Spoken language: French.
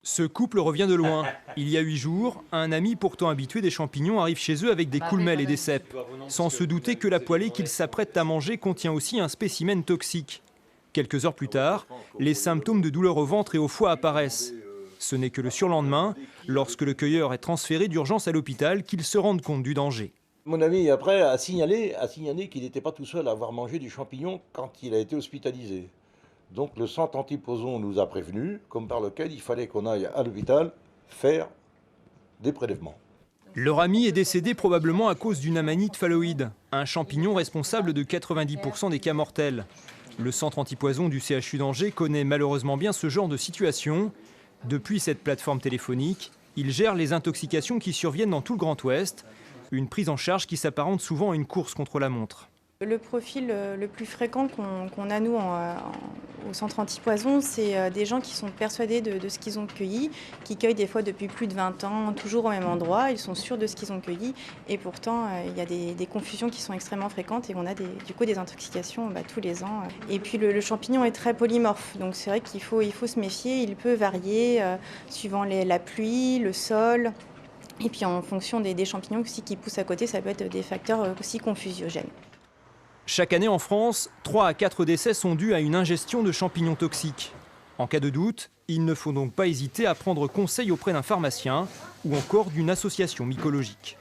Ce couple revient de loin. Il y a 8 jours, un ami pourtant habitué des champignons arrive chez eux avec des coulmelles et des cèpes, sans se douter que la poêlée qu'ils s'apprêtent à manger contient aussi un spécimen toxique. Quelques heures plus tard, les symptômes de douleur au ventre et au foie apparaissent. Ce n'est que le surlendemain, lorsque le cueilleur est transféré d'urgence à l'hôpital, qu'il se rende compte du danger. Mon ami, après, a signalé qu'il n'était pas tout seul à avoir mangé du champignon quand il a été hospitalisé. Donc le centre antipoison nous a prévenus, comme par lequel il fallait qu'on aille à l'hôpital faire des prélèvements. Leur ami est décédé probablement à cause d'une amanite phalloïde, un champignon responsable de 90% des cas mortels. Le centre antipoison du CHU d'Angers connaît malheureusement bien ce genre de situation. Depuis cette plateforme téléphonique, il gère les intoxications qui surviennent dans tout le Grand Ouest, une prise en charge qui s'apparente souvent à une course contre la montre. Le profil le plus fréquent qu'on a, nous, au centre antipoison, c'est des gens qui sont persuadés de ce qu'ils ont cueilli, qui cueillent des fois depuis plus de 20 ans, toujours au même endroit, ils sont sûrs de ce qu'ils ont cueilli, et pourtant, il y a des confusions qui sont extrêmement fréquentes, et on a du coup des intoxications tous les ans. Et puis le champignon est très polymorphe, donc c'est vrai qu'il faut se méfier, il peut varier suivant la pluie, le sol, et puis en fonction des champignons aussi qui poussent à côté, ça peut être des facteurs aussi confusiogènes. Chaque année en France, 3 à 4 décès sont dus à une ingestion de champignons toxiques. En cas de doute, il ne faut donc pas hésiter à prendre conseil auprès d'un pharmacien ou encore d'une association mycologique.